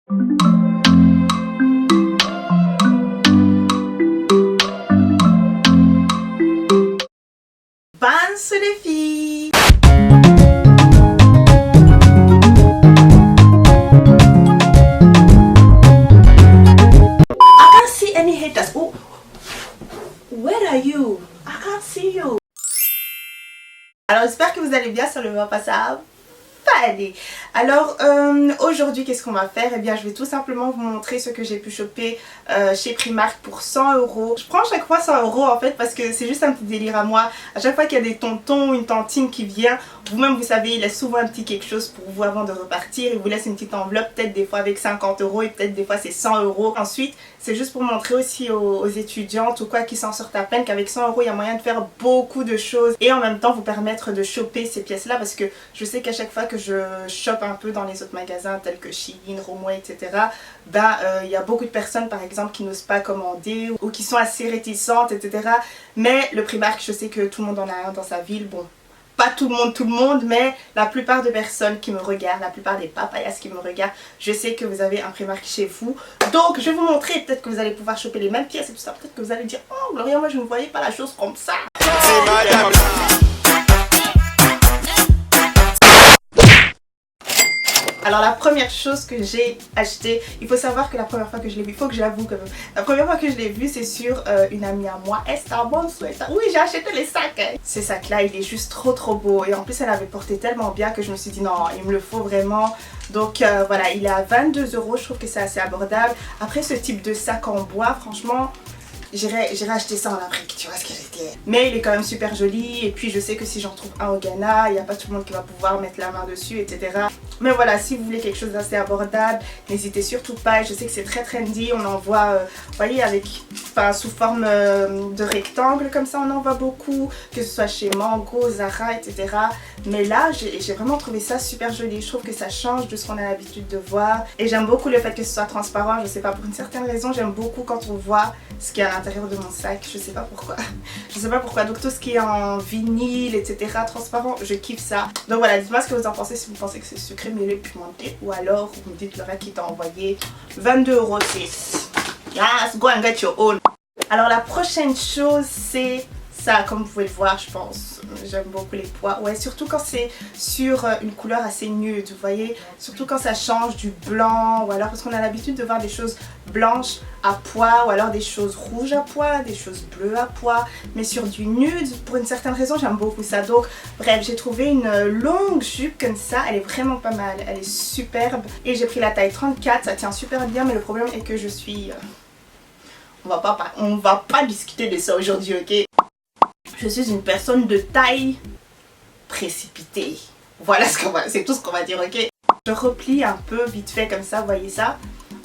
Bonsoir les filles. I can't see any haters. Oh, where are you? I can't see you. Alors j'espère que vous allez bien sur le moment passable. Allez. Alors aujourd'hui qu'est-ce qu'on va faire? Eh bien je vais tout simplement vous montrer ce que j'ai pu choper chez Primark pour 100 €. Je prends chaque fois 100 € en fait parce que c'est juste un petit délire à moi. À chaque fois qu'il y a des tontons ou une tantine qui vient, vous-même vous savez, il laisse souvent un petit quelque chose pour vous avant de repartir. Il vous laisse une petite enveloppe, peut-être des fois avec 50 € et peut-être des fois c'est 100 €. Ensuite c'est juste pour montrer aussi aux étudiantes ou quoi qui s'en sortent à peine qu'avec 100 € il y a moyen de faire beaucoup de choses et en même temps vous permettre de choper ces pièces là, parce que je sais qu'à chaque fois que je chope un peu dans les autres magasins tels que Shein, Romwe, etc. Il y a beaucoup de personnes par exemple qui n'osent pas commander ou qui sont assez réticentes, etc. Mais le Primark, je sais que tout le monde en a un dans sa ville. Bon, pas tout le monde, mais la plupart des personnes qui me regardent, la plupart des papayas qui me regardent, je sais que vous avez un Primark chez vous. Donc je vais vous montrer, peut-être que vous allez pouvoir choper les mêmes pièces et tout ça. Peut-être que vous allez dire, oh Gloria, moi je ne voyais pas la chose comme ça. Alors la première chose que j'ai acheté, il faut savoir que la première fois que je l'ai vu, il faut que j'avoue quand même, la première fois que je l'ai vu c'est sur une amie à moi, Estaban. Oui, j'ai acheté les sacs hein. Ces sacs là, il est juste trop beau et en plus elle avait porté tellement bien que je me suis dit non, il me le faut vraiment. Donc voilà, il est à 22 €, je trouve que c'est assez abordable. Après ce type de sac en bois, franchement, j'irai acheter ça en Afrique, tu vois ce que j'ai dit. Mais il est quand même super joli et puis je sais que si j'en trouve un au Ghana, il n'y a pas tout le monde qui va pouvoir mettre la main dessus, etc. Mais voilà, si vous voulez quelque chose d'assez abordable, n'hésitez surtout pas. Je sais que c'est très trendy, on en voit, vous voyez, sous forme de rectangle comme ça, on en voit beaucoup, que ce soit chez Mango, Zara, etc. Mais là, j'ai vraiment trouvé ça super joli. Je trouve que ça change de ce qu'on a l'habitude de voir. Et j'aime beaucoup le fait que ce soit transparent. Je sais pas, pour une certaine raison, j'aime beaucoup quand on voit ce qu'il y a à l'intérieur de mon sac. Je sais pas pourquoi. Je sais pas pourquoi. Donc tout ce qui est en vinyle, etc., transparent, je kiffe ça. Donc voilà, dites-moi ce que vous en pensez, si vous pensez que c'est sucré, mêlé, pimenté. Ou alors, vous me dites Laura qui t'a envoyé 22 € 6. Yes, go and get your own. Alors la prochaine chose, c'est ça, comme vous pouvez le voir, je pense. J'aime beaucoup les pois. Ouais, surtout quand c'est sur une couleur assez nude, vous voyez. Surtout quand ça change du blanc, ou alors parce qu'on a l'habitude de voir des choses blanches à pois, ou alors des choses rouges à pois, des choses bleues à pois. Mais sur du nude, pour une certaine raison, j'aime beaucoup ça. Donc, bref, j'ai trouvé une longue jupe comme ça. Elle est vraiment pas mal. Elle est superbe. Et j'ai pris la taille 34. Ça tient super bien, mais le problème est que je suis... On va pas discuter de ça aujourd'hui, ok? Je suis une personne de taille précipitée. Voilà c'est tout ce qu'on va dire, ok? Je replie un peu vite fait comme ça, vous voyez ça?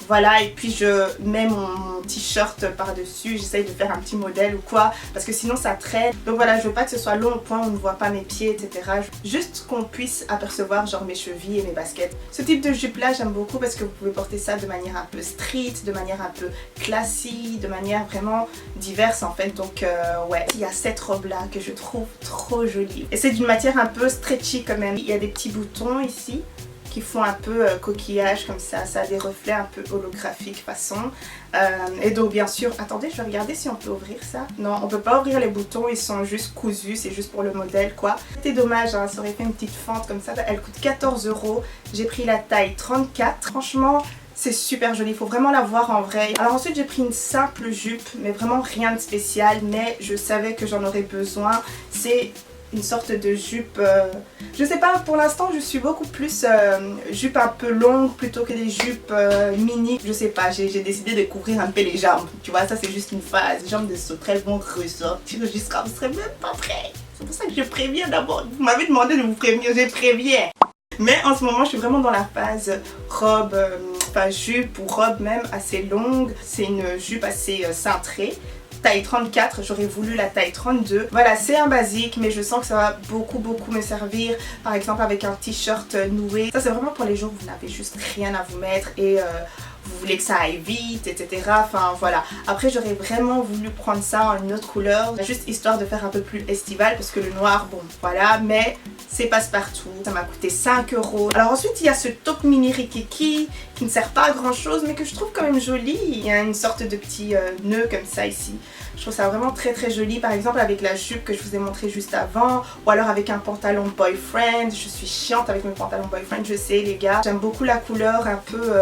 Voilà, et puis je mets mon t-shirt par-dessus, j'essaye de faire un petit modèle ou quoi, parce que sinon ça traîne. Donc voilà, je veux pas que ce soit long au point où on ne voit pas mes pieds, etc. Juste qu'on puisse apercevoir genre mes chevilles et mes baskets. Ce type de jupe là, j'aime beaucoup parce que vous pouvez porter ça de manière un peu street, de manière un peu classique, de manière vraiment diverse en fait. Donc ouais, il y a cette robe là que je trouve trop jolie. Et c'est d'une matière un peu stretchy quand même. Il y a des petits boutons ici qui font un peu coquillage comme ça a des reflets un peu holographiques façon. Et donc bien sûr, attendez, je vais regarder si on peut ouvrir ça. Non, on peut pas ouvrir les boutons, ils sont juste cousus, c'est juste pour le modèle quoi. C'était dommage, hein, ça aurait fait une petite fente comme ça. Elle coûte 14 €, j'ai pris la taille 34. Franchement, c'est super joli, il faut vraiment la voir en vrai. Alors ensuite j'ai pris une simple jupe, mais vraiment rien de spécial, mais je savais que j'en aurais besoin. C'est une sorte de jupe, je sais pas, pour l'instant je suis beaucoup plus jupe un peu longue plutôt que des jupes mini. Je sais pas, j'ai décidé de couvrir un peu les jambes, tu vois, ça c'est juste une phase. Les jambes de sauterelles vont ressortir jusqu'à, vous serez même pas prêts. C'est pour ça que je préviens d'abord, vous m'avez demandé de vous prévenir, je préviens. Mais en ce moment je suis vraiment dans la phase robe, enfin jupe ou robe même assez longue. C'est une jupe assez cintrée. Taille 34, j'aurais voulu la taille 32. Voilà, c'est un basique, mais je sens que ça va beaucoup me servir. Par exemple avec un t-shirt noué. Ça c'est vraiment pour les jours où vous n'avez juste rien à vous mettre et vous voulez que ça aille vite, etc. Enfin voilà. Après j'aurais vraiment voulu prendre ça en une autre couleur, juste histoire de faire un peu plus estival, parce que le noir, bon voilà, mais c'est passe-partout. Ça m'a coûté 5 euros. Alors ensuite, il y a ce top mini rikiki qui ne sert pas à grand chose mais que je trouve quand même joli. Il y a une sorte de petit nœud comme ça ici. Je trouve ça vraiment très très joli, par exemple avec la jupe que je vous ai montré juste avant, ou alors avec un pantalon boyfriend. Je suis chiante avec mes pantalons boyfriend, je sais les gars. J'aime beaucoup la couleur un peu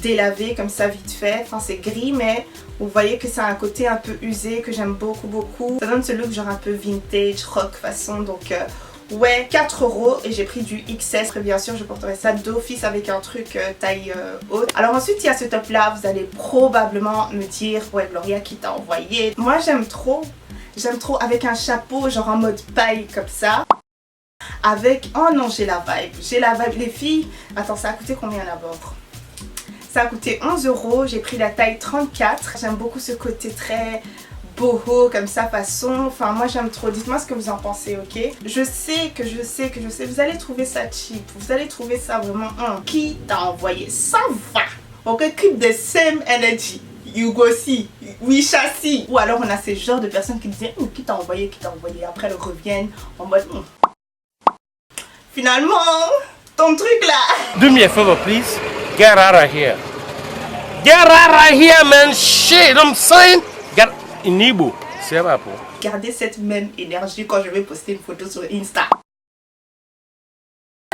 délavée comme ça vite fait. Enfin c'est gris mais vous voyez que ça a un côté un peu usé que j'aime beaucoup beaucoup. Ça donne ce look genre un peu vintage, rock façon, donc ouais, 4 euros et j'ai pris du XS. Bien sûr, je porterai ça d'office avec un truc taille haute. Alors ensuite, il y a ce top là. Vous allez probablement me dire, ouais Gloria, qui t'a envoyé? Moi, j'aime trop avec un chapeau genre en mode paille comme ça. Avec, oh non, j'ai la vibe. Les filles, attends, ça a coûté combien d'abord? Ça a coûté 11 euros. J'ai pris la taille 34. J'aime beaucoup ce côté très boho comme ça façon, enfin moi j'aime trop. Dites-moi ce que vous en pensez, ok? Je sais, vous allez trouver ça cheap, vous allez trouver ça vraiment qui t'a envoyé? Ça va, ok, keep the same energy, you go see, we shall see. Ou alors on a ces genres de personnes qui disent qui t'a envoyé, après elles reviennent en mode finalement ton truc là. Do me a favor please, get out of here, man, shit, I'm saying, get Inibo, c'est pas pour. Gardez cette même énergie quand je vais poster une photo sur Insta.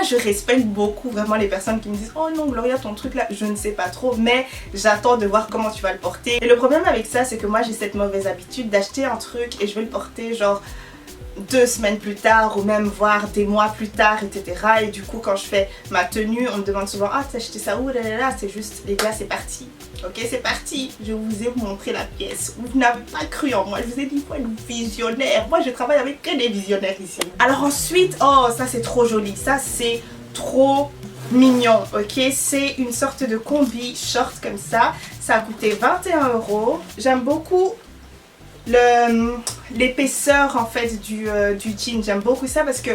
Je respecte beaucoup vraiment les personnes qui me disent oh non Gloria ton truc là, je ne sais pas trop mais j'attends de voir comment tu vas le porter. Et le problème avec ça c'est que moi j'ai cette mauvaise habitude d'acheter un truc et je vais le porter genre 2 semaines plus tard ou même voire des mois plus tard, etc. Et du coup quand je fais ma tenue on me demande souvent ah t'as acheté ça où, là c'est juste les gars c'est parti. Ok, c'est parti, je vous ai montré la pièce. Vous n'avez pas cru en moi, je vous ai dit il faut être visionnaire. Moi je travaille avec que des visionnaires ici. Alors ensuite, oh ça c'est trop joli, ça c'est trop mignon, ok. C'est une sorte de combi short comme ça. Ça a coûté 21 euros. J'aime beaucoup l'épaisseur en fait du jean. J'aime beaucoup ça parce que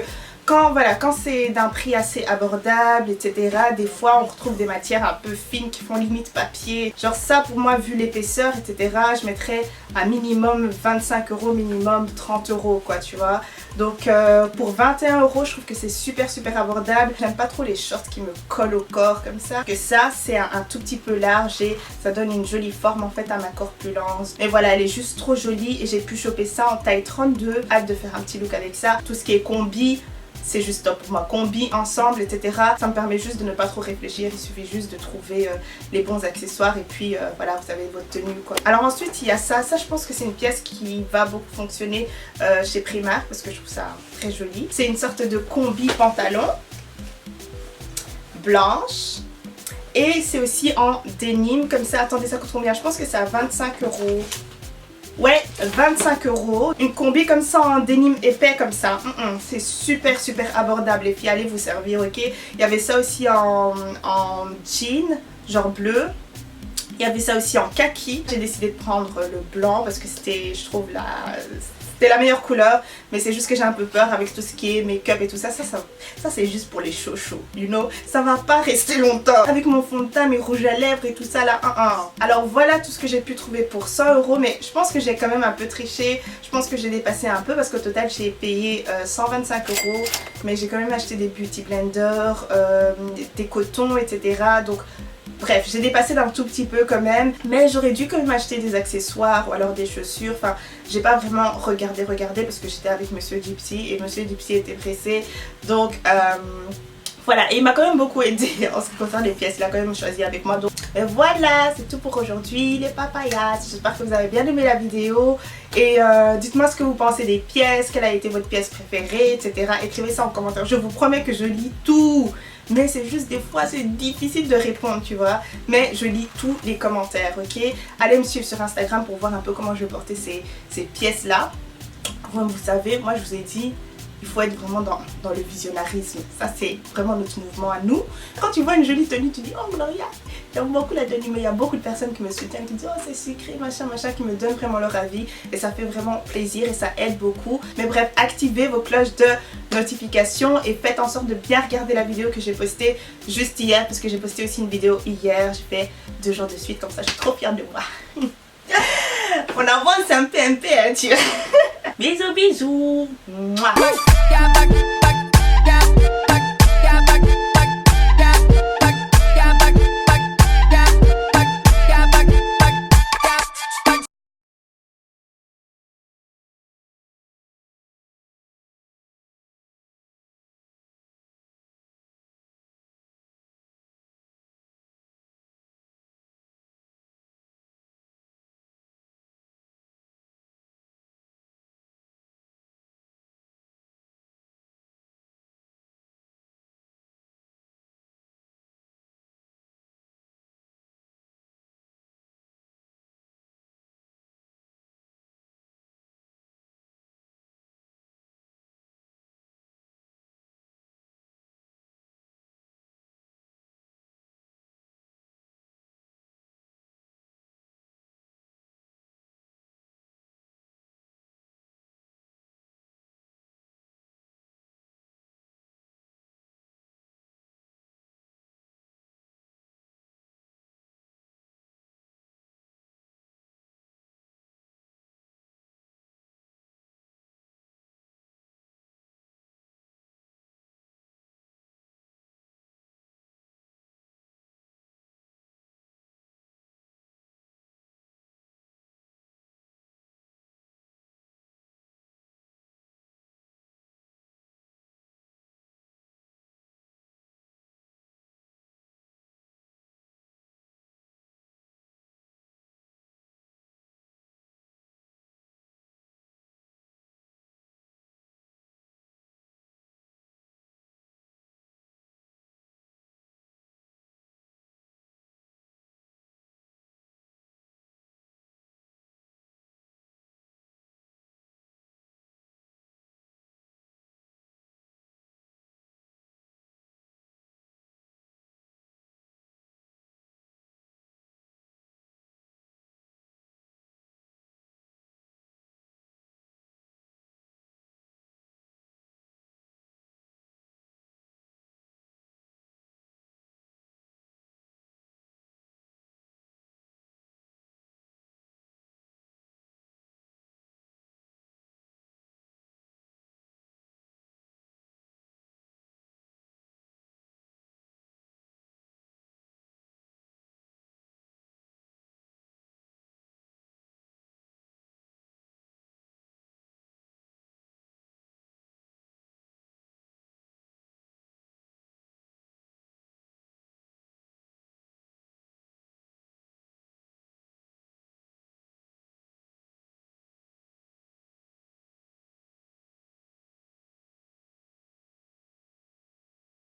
quand c'est d'un prix assez abordable, etc., des fois on retrouve des matières un peu fines qui font limite papier. Genre ça pour moi, vu l'épaisseur, etc., je mettrais à minimum 25 euros, minimum 30 euros quoi, tu vois. Donc pour 21 euros, je trouve que c'est super abordable. J'aime pas trop les shorts qui me collent au corps comme ça. Que ça, c'est un tout petit peu large et ça donne une jolie forme en fait à ma corpulence. Mais voilà, elle est juste trop jolie et j'ai pu choper ça en taille 32. Hâte de faire un petit look avec ça. Tout ce qui est combi, c'est juste top pour moi. Combi, ensemble, etc. Ça me permet juste de ne pas trop réfléchir. Il suffit juste de trouver les bons accessoires et puis voilà, vous avez votre tenue quoi. Alors ensuite, il y a ça. Ça, je pense que c'est une pièce qui va beaucoup fonctionner chez Primark parce que je trouve ça très joli. C'est une sorte de combi pantalon blanche. Et c'est aussi en denim comme ça. Attendez, ça coûte combien? Je pense que c'est à 25 euros. Ouais, 25 euros. Une combi comme ça en denim épais comme ça. C'est super abordable les filles. Allez vous servir, ok. Il y avait ça aussi en jean, genre bleu. Il y avait ça aussi en kaki. J'ai décidé de prendre le blanc parce que c'était, je trouve, c'était la meilleure couleur. Mais c'est juste que j'ai un peu peur avec tout ce qui est make-up et tout ça. Ça c'est juste pour les chouchous, you know. Ça va pas rester longtemps. Avec mon fond de teint, mes rouges à lèvres et tout ça là. Alors voilà tout ce que j'ai pu trouver pour 100 euros. Mais je pense que j'ai quand même un peu triché. Je pense que j'ai dépassé un peu parce qu'au total j'ai payé 125 euros. Mais j'ai quand même acheté des beauty blenders, des cotons, etc. Donc bref, j'ai dépassé d'un tout petit peu quand même, mais j'aurais dû quand même acheter des accessoires ou alors des chaussures. Enfin, j'ai pas vraiment regardé parce que j'étais avec Monsieur Gypsy et Monsieur Gypsy était pressé. Donc voilà, et il m'a quand même beaucoup aidé en ce qui concerne les pièces. Il a quand même choisi avec moi. Donc voilà, c'est tout pour aujourd'hui les papayas. J'espère que vous avez bien aimé la vidéo. Et dites-moi ce que vous pensez des pièces, quelle a été votre pièce préférée, etc. Écrivez ça en commentaire. Je vous promets que je lis tout. Mais c'est juste des fois c'est difficile de répondre, tu vois. Mais je lis tous les commentaires, ok. Allez me suivre sur Instagram pour voir un peu comment je vais porter ces pièces là. Comme vous savez, moi je vous ai dit, il faut être vraiment dans le visionnarisme. Ça c'est vraiment notre mouvement à nous. Quand tu vois une jolie tenue, tu dis oh Gloria, j'aime beaucoup la tenue. Mais il y a beaucoup de personnes qui me soutiennent, qui disent oh c'est sucré, machin, qui me donnent vraiment leur avis. Et ça fait vraiment plaisir et ça aide beaucoup. Mais bref, activez vos cloches de notification et faites en sorte de bien regarder la vidéo que j'ai postée juste hier. Parce que j'ai posté aussi une vidéo hier. J'ai fait 2 jours de suite, comme ça je suis trop fière de moi. On avance un peu, hein, tu vois. Bisous. Mouah.